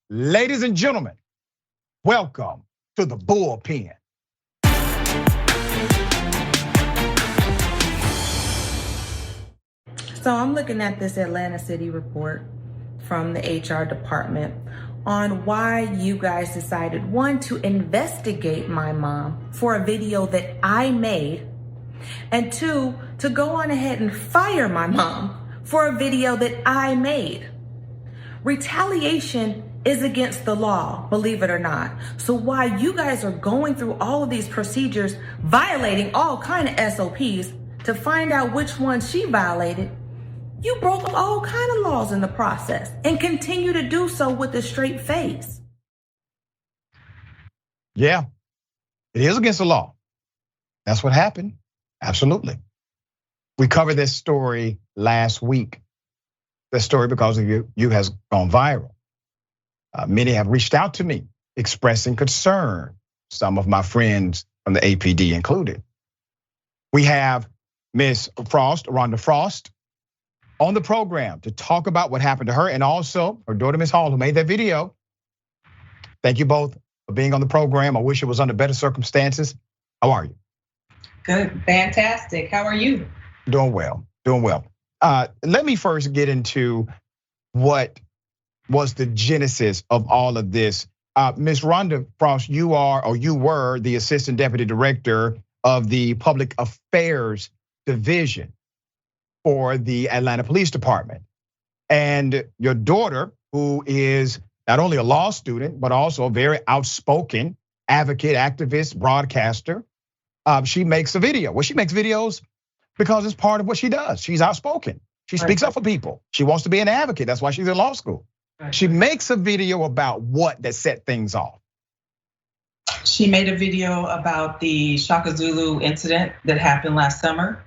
Ladies and gentlemen, welcome to the Bullpen. So I'm looking at this Atlanta City report from the HR department on why you guys decided, one, to investigate my mom for a video that I made, and two, to go on ahead and fire my mom for a video that I made. Retaliation is against the law, believe it or not. So while you guys are going through all of these procedures, violating all kind of SOPs to find out which ones she violated, you broke all kind of laws in the process and continue to do so with a straight face. Yeah, it is against the law. That's what happened. Absolutely. We covered this story last week. This story, because of you has gone viral. Many have reached out to me expressing concern, some of my friends from the APD included. We have Miss Frost, Rhonda Frost, on the program to talk about what happened to her, and also her daughter, Miss Hall, who made that video. Thank you both for being on the program. I wish it was under better circumstances. How are you? Good, fantastic. How are you? Doing well, doing well. Let me first get into what was the genesis of all of this. Ms. Rhonda Frost, you were the Assistant Deputy Director of the Public Affairs Division for the Atlanta Police Department. And your daughter, who is not only a law student, but also a very outspoken advocate, activist, broadcaster, she makes a video. Well, she makes videos because it's part of what she does. She's outspoken. She speaks up for people. She wants to be an advocate. That's why she's in law school. She makes a video about what that set things off. She made a video about the Chaka Zulu incident that happened last summer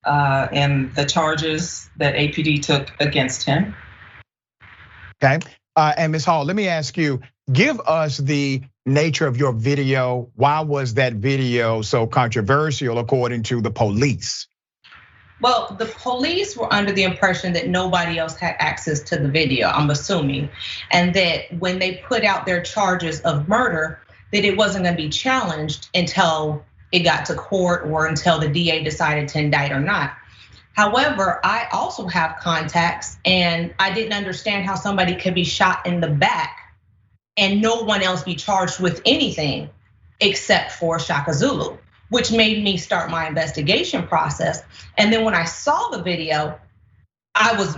and the charges that APD took against him. Okay, and Ms. Hall, let me ask you, give us the nature of your video. Why was that video so controversial according to the police? Well, the police were under the impression that nobody else had access to the video, I'm assuming. And that when they put out their charges of murder, that it wasn't gonna be challenged until it got to court or until the DA decided to indict or not. However, I also have contacts, and I didn't understand how somebody could be shot in the back and no one else be charged with anything except for Chaka Zulu, which made me start my investigation process. And then when I saw the video, I was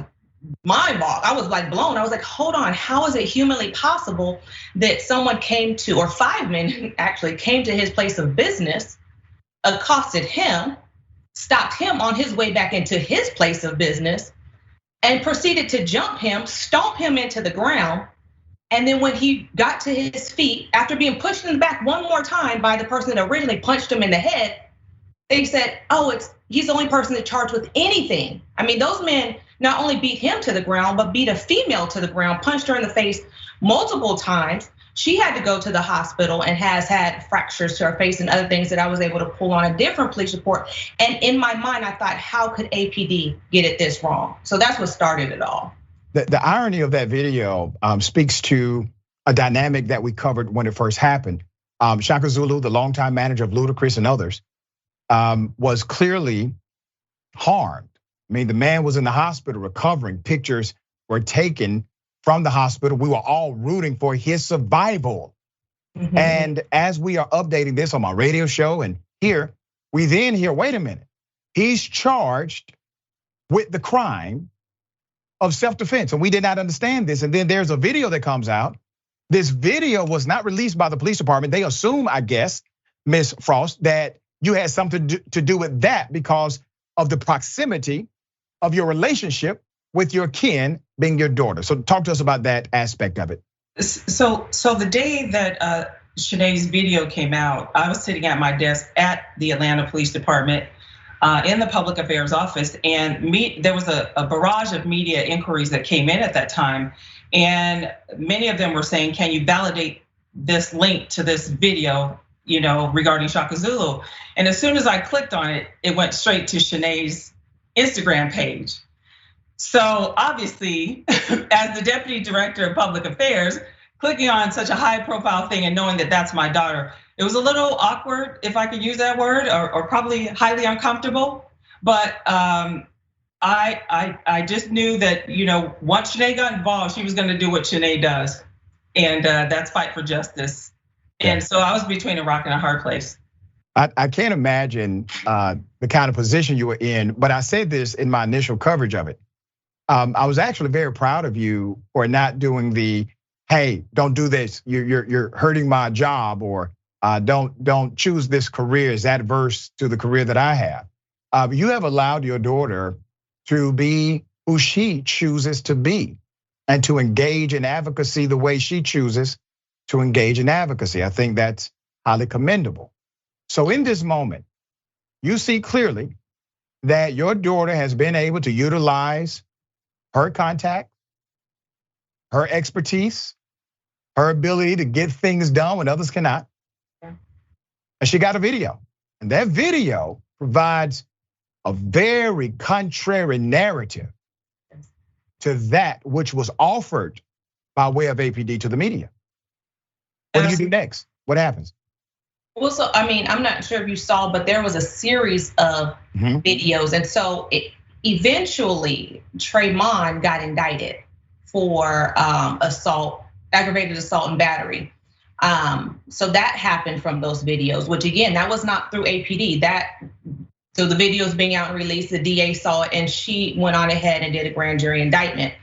mind-boggled. I was like blown. I was like, hold on, how is it humanly possible that someone came to, or 5 men actually came to his place of business, accosted him, stopped him on his way back into his place of business, and proceeded to jump him, stomp him into the ground. And then when he got to his feet, after being pushed in the back one more time by the person that originally punched him in the head, they said, oh, he's the only person that's charged with anything. I mean, those men not only beat him to the ground, but beat a female to the ground, punched her in the face multiple times. She had to go to the hospital and has had fractures to her face and other things that I was able to pull on a different police report. And in my mind, I thought, how could APD get it this wrong? So that's what started it all. The irony of that video speaks to a dynamic that we covered when it first happened. Chaka Zulu, the longtime manager of Ludacris and others, was clearly harmed. I mean, the man was in the hospital recovering. Pictures were taken from the hospital. We were all rooting for his survival. Mm-hmm. And as we are updating this on my radio show and here, we then hear, wait a minute, he's charged with the crime of self-defense. And we did not understand this. And then there's a video that comes out. This video was not released by the police department. They assume, I guess, Ms. Frost, that you had something to do with that because of the proximity of your relationship with your kin being your daughter. So talk to us about that aspect of it. So the day that Shanae's video came out, I was sitting at my desk at the Atlanta Police Department in the public affairs office, and there was a barrage of media inquiries that came in at that time, and many of them were saying, can you validate this link to this video, regarding Chaka Zulu? And as soon as I clicked on it, it went straight to Shanae's Instagram page. So obviously, as the deputy director of public affairs, clicking on such a high profile thing and knowing that that's my daughter. It was a little awkward, if I could use that word, or probably highly uncomfortable. But I just knew that, once Shanae got involved, she was gonna do what Shanae does. And that's fight for justice. And so I was between a rock and a hard place. I can't imagine the kind of position you were in, but I said this in my initial coverage of it. I was actually very proud of you for not doing the, hey, don't do this, you're hurting my job, or don't choose this career as adverse to the career that I have. You have allowed your daughter to be who she chooses to be and to engage in advocacy the way she chooses to engage in advocacy. I think that's highly commendable. So in this moment, you see clearly that your daughter has been able to utilize her contact, her expertise, her ability to get things done when others cannot. And she got a video. And that video provides a very contrary narrative to that which was offered by way of APD to the media. What do you do next? What happens? Well, so I'm not sure if you saw, but there was a series of videos. And so eventually Trayvon got indicted for assault, aggravated assault and battery. So that happened from those videos, which again, that was not through APD. So the videos being out and released, the DA saw it and she went on ahead and did a grand jury indictment.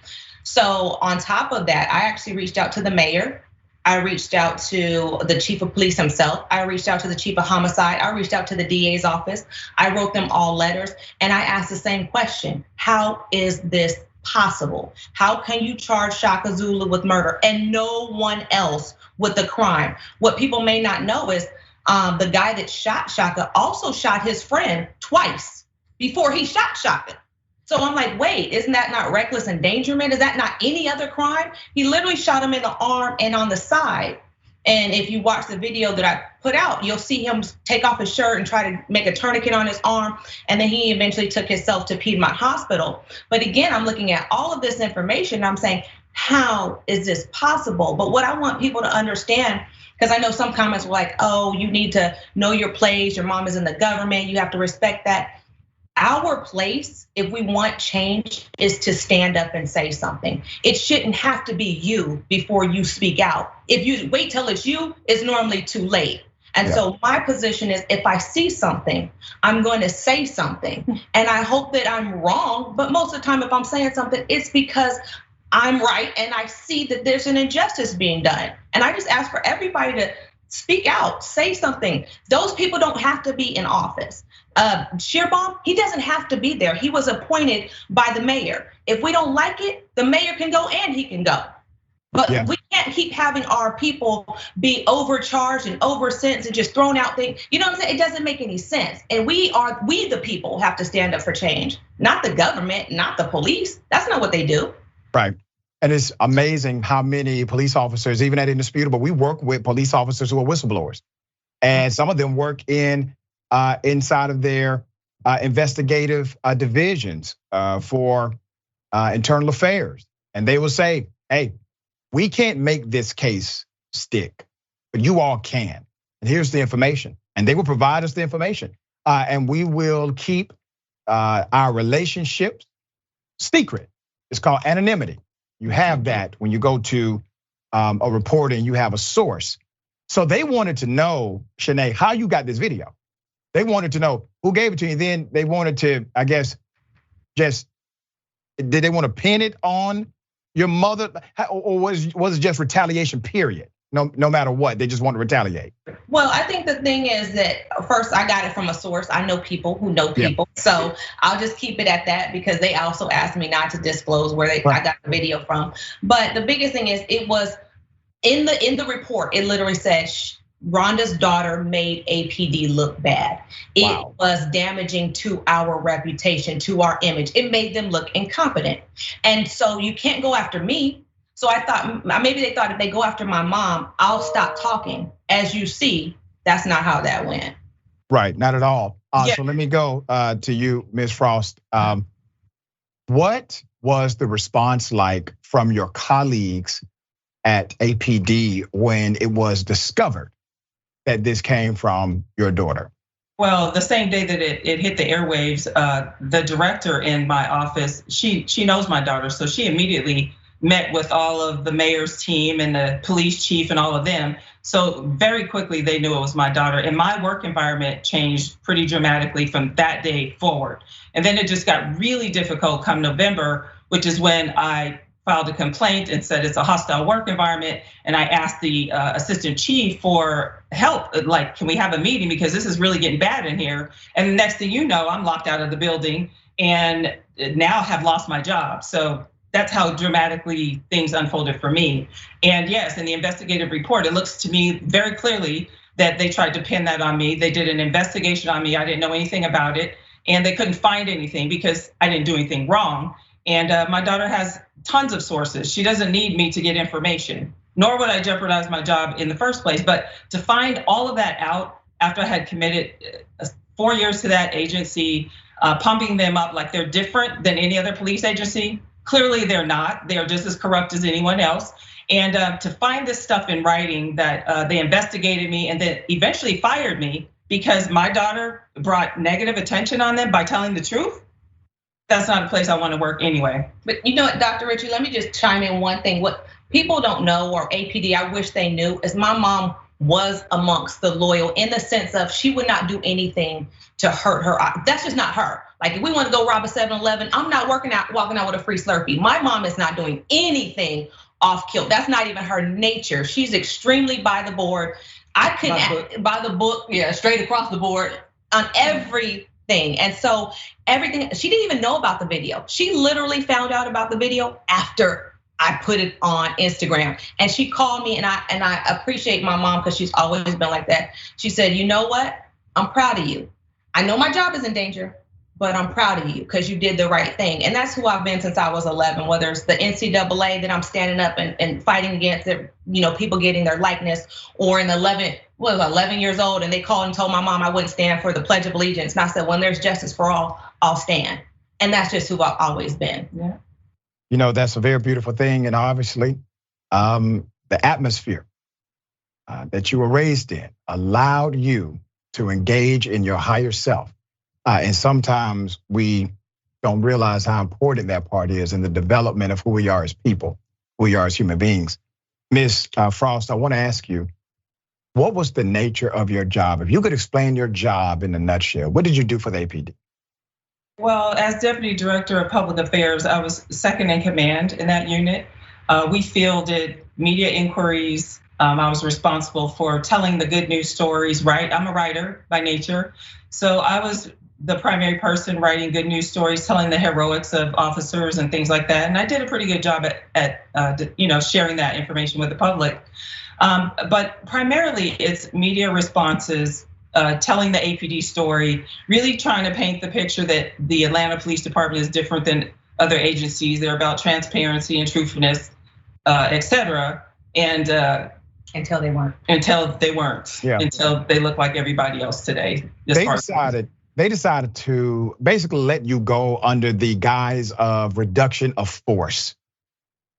So on top of that, I actually reached out to the mayor. I reached out to the chief of police himself. I reached out to the chief of homicide. I reached out to the DA's office. I wrote them all letters and I asked the same question. How is this possible? How can you charge Chaka Zulu with murder and no one else with the crime? What people may not know is the guy that shot Chaka also shot his friend twice before he shot Chaka. So I'm like, wait, isn't that not reckless endangerment? Is that not any other crime? He literally shot him in the arm and on the side. And if you watch the video that I put out, you'll see him take off his shirt and try to make a tourniquet on his arm. And then he eventually took himself to Piedmont Hospital. But again, I'm looking at all of this information and I'm saying, how is this possible? But what I want people to understand, because I know some comments were like, oh, you need to know your place. Your mom is in the government. You have to respect that. Our place, if we want change, is to stand up and say something. It shouldn't have to be you before you speak out. If you wait till it's you, it's normally too late. And so my position is, if I see something, I'm going to say something. And I hope that I'm wrong, but most of the time if I'm saying something, it's because I'm right and I see that there's an injustice being done. And I just ask for everybody to speak out, say something. Those people don't have to be in office. Shearbaum, he doesn't have to be there. He was appointed by the mayor. If we don't like it, the mayor can go and he can go. But we can't keep having our people be overcharged and oversentenced and just thrown out things. You know what I'm saying? It doesn't make any sense. And we the people have to stand up for change, not the government, not the police. That's not what they do. Right. And it's amazing how many police officers, even at Indisputable, we work with police officers who are whistleblowers. And some of them work inside of their investigative divisions for internal affairs. And they will say, hey, we can't make this case stick, but you all can. And here's the information. And they will provide us the information. And we will keep our relationships secret. It's called anonymity. You have that when you go to a reporter and you have a source. So they wanted to know, Shanae, how you got this video. They wanted to know who gave it to you. Then they wanted to, I guess, did they want to pin it on your mother? Or was it just retaliation, period? No matter what, they just want to retaliate. Well, I think the thing is that first I got it from a source. I know people who know people. So I'll just keep it at that because they also asked me not to disclose where I got the video from. But the biggest thing is it was in the report, it literally said Rhonda's daughter made APD look bad. It was damaging to our reputation, to our image. It made them look incompetent. And so you can't go after me. So I thought maybe they thought if they go after my mom, I'll stop talking. As you see, that's not how that went. Right, not at all. So let me go to you, Ms. Frost. What was the response like from your colleagues at APD when it was discovered that this came from your daughter? Well, the same day that it hit the airwaves, the director in my office, she knows my daughter, so she immediately met with all of the mayor's team and the police chief and all of them. So very quickly they knew it was my daughter, and my work environment changed pretty dramatically from that day forward. And then it just got really difficult come November, which is when I filed a complaint and said it's a hostile work environment. And I asked the assistant chief for help, like, can we have a meeting because this is really getting bad in here. And the next thing you know, I'm locked out of the building and now have lost my job. So that's how dramatically things unfolded for me. And yes, in the investigative report, it looks to me very clearly that they tried to pin that on me. They did an investigation on me. I didn't know anything about it. And they couldn't find anything because I didn't do anything wrong. And my daughter has tons of sources. She doesn't need me to get information, nor would I jeopardize my job in the first place. But to find all of that out after I had committed 4 years to that agency, pumping them up like they're different than any other police agency. Clearly they're not. They are just as corrupt as anyone else. And to find this stuff in writing that they investigated me and then eventually fired me because my daughter brought negative attention on them by telling the truth. That's not a place I want to work anyway. But you know what, Dr. Richey, let me just chime in one thing. What people don't know, or APD, I wish they knew, is my mom was amongst the loyal in the sense of she would not do anything to hurt her. That's just not her. Like if we want to go rob a 7-Eleven, I'm not walking out with a free Slurpee. My mom is not doing anything off kill. That's not even her nature. She's extremely by the board. I couldn't by the book, yeah, straight across the board on everything. And so everything, she didn't even know about the video. She literally found out about the video after I put it on Instagram. And she called me, and I appreciate my mom because she's always been like that. She said, you know what? I'm proud of you. I know my job is in danger, but I'm proud of you because you did the right thing. And that's who I've been since I was 11, whether it's the NCAA that I'm standing up and fighting against, people getting their likeness, or in 11 years old, and they called and told my mom I wouldn't stand for the Pledge of Allegiance. And I said, when there's justice for all, I'll stand. And that's just who I've always been. Yeah. That's a very beautiful thing. And obviously, the atmosphere that you were raised in allowed you to engage in your higher self. And sometimes we don't realize how important that part is in the development of who we are as people, who we are as human beings. Ms. Frost, I want to ask you, what was the nature of your job? If you could explain your job in a nutshell, what did you do for the APD? Well, as Deputy Director of Public Affairs, I was second in command in that unit. We fielded media inquiries. I was responsible for telling the good news stories, right? I'm a writer by nature. So I was the primary person writing good news stories, telling the heroics of officers and things like that. And I did a pretty good job at sharing that information with the public. But primarily it's media responses, telling the APD story, really trying to paint the picture that the Atlanta Police Department is different than other agencies. They're about transparency and truthfulness, et cetera. And until they weren't. Yeah. Until they look like everybody else today. They decided to basically let you go under the guise of reduction of force,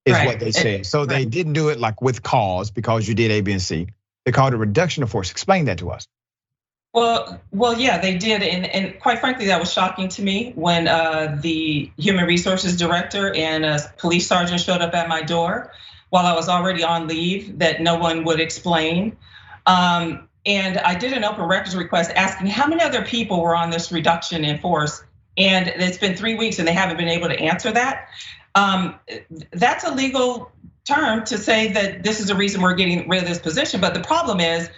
is right. What they said. So they didn't do it like with cause because you did A, B, and C. They called it reduction of force. Explain that to us. Well, yeah, they did, and quite frankly, that was shocking to me when the human resources director and a police sergeant showed up at my door while I was already on leave that no one would explain. And I did an open records request asking how many other people were on this reduction in force, and it's been 3 weeks and they haven't been able to answer that. That's a legal term to say that this is the reason we're getting rid of this position, but the problem is,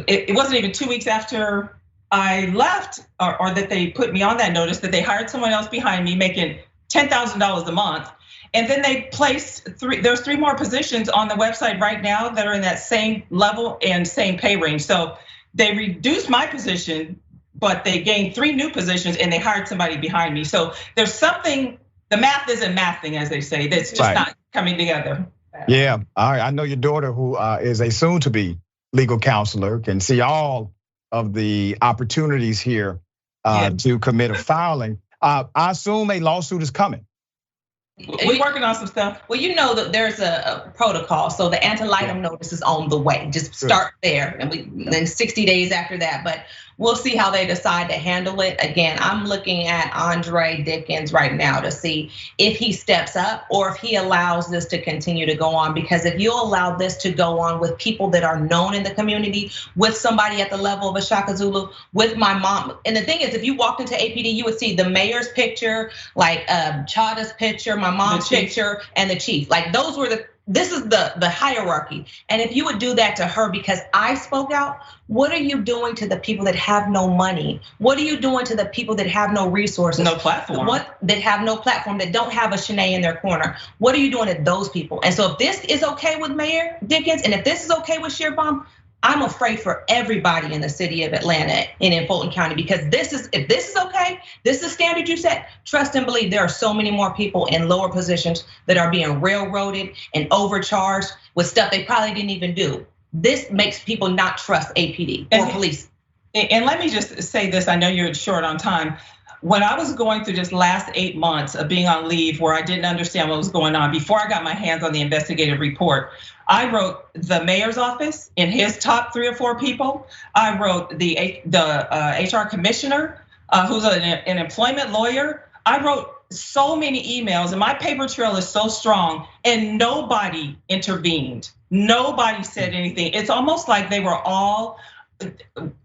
it wasn't even 2 weeks after I left or that they put me on that notice that they hired someone else behind me making $10,000 a month. And then they placed there's 3 more positions on the website right now that are in that same level and same pay range. So they reduced my position, but they gained 3 new positions and they hired somebody behind me. So there's something, the math isn't mathing, as they say, that's just not coming together. Yeah, all right. I know your daughter, who is a soon-to-be legal counselor, can see all of the opportunities here to commit a filing. I assume a lawsuit is coming. We're working on some stuff. Well, you know that there's a protocol. So the anti-litem notice is on the way. Just start there, and then 60 days after that. But we'll see how they decide to handle it. Again, I'm looking at Andre Dickens right now to see if he steps up or if he allows this to continue to go on. Because if you allow this to go on with people that are known in the community, with somebody at the level of a Chaka Zulu, with my mom. And the thing is, if you walked into APD, you would see the mayor's picture, like Chada's picture, my mom's picture, and the chief. Like those were this is the hierarchy. And if you would do that to her because I spoke out, what are you doing to the people that have no money? What are you doing to the people that have no resources? No platform. That have no platform, that don't have a Shanae in their corner? What are you doing to those people? And so if this is okay with Mayor Dickens, and if this is okay with Shearbaum, I'm afraid for everybody in the city of Atlanta and in Fulton County, because if this is okay, this is the standard you set, trust and believe there are so many more people in lower positions that are being railroaded and overcharged with stuff they probably didn't even do. This makes people not trust APD or police. And let me just say this, I know you're short on time. When I was going through this last 8 months of being on leave where I didn't understand what was going on, before I got my hands on the investigative report, I wrote the mayor's office in his top 3 or 4 people. I wrote the HR commissioner, who's an employment lawyer. I wrote so many emails, and my paper trail is so strong, and nobody intervened. Nobody said anything. It's almost like they were all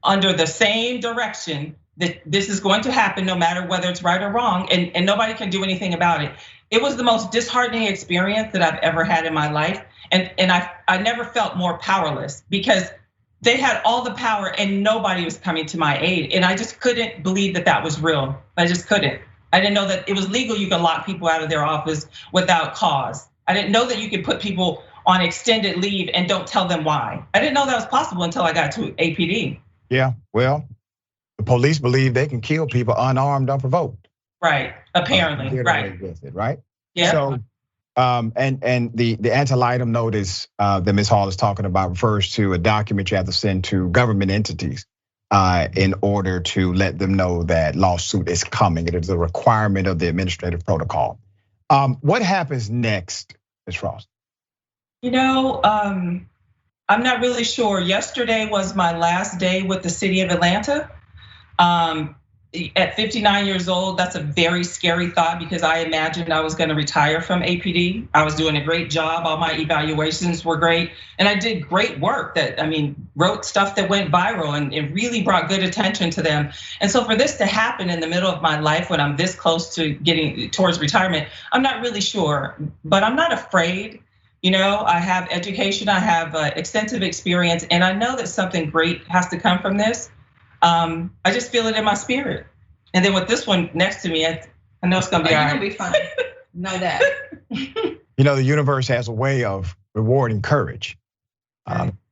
under the same direction that this is going to happen no matter whether it's right or wrong, and nobody can do anything about it. It was the most disheartening experience that I've ever had in my life. And I never felt more powerless because they had all the power and nobody was coming to my aid. And I just couldn't believe that that was real. I just couldn't. I didn't know that it was legal. You could lock people out of their office without cause. I didn't know that you could put people on extended leave and don't tell them why. I didn't know that was possible until I got to APD. Yeah, well, the police believe they can kill people unarmed, unprovoked. Right, apparently, right. With it, right? Yeah. So, and the anti-litem notice that Ms. Hall is talking about refers to a document you have to send to government entities in order to let them know that lawsuit is coming. It is a requirement of the administrative protocol. What happens next, Ms. Frost? You know, I'm not really sure. Yesterday was my last day with the city of Atlanta. At 59 years old, that's a very scary thought because I imagined I was gonna retire from APD. I was doing a great job, all my evaluations were great. And I did great work wrote stuff that went viral and it really brought good attention to them. And so for this to happen in the middle of my life when I'm this close to getting towards retirement, I'm not really sure, but I'm not afraid. You know, I have education, I have extensive experience, and I know that something great has to come from this. I just feel it in my spirit. And then with this one next to me, I know it's gonna be all right. It's gonna be fun. Know that. You know, the universe has a way of rewarding courage.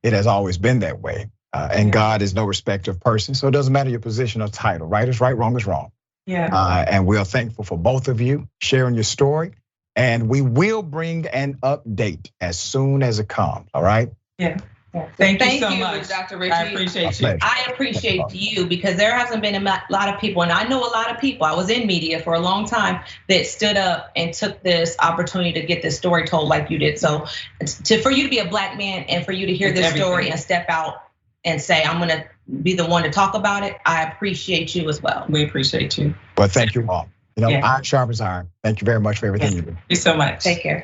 It has always been that way. And God is no respecter of persons, so it doesn't matter your position or title. Right is right, wrong is wrong. Yeah. And we are thankful for both of you sharing your story. And we will bring an update as soon as it comes, all right? Yeah. Thank you so much, Dr. Richey. I appreciate you. I appreciate you because there hasn't been a lot of people, and I know a lot of people, I was in media for a long time, that stood up and took this opportunity to get this story told like you did. So for you to be a Black man and for you to hear this story and step out and say, I'm gonna be the one to talk about it, I appreciate you as well. We appreciate you. Well, thank you all. You know, iron sharpens iron. Thank you very much for everything you do. Thank you so much. Take care.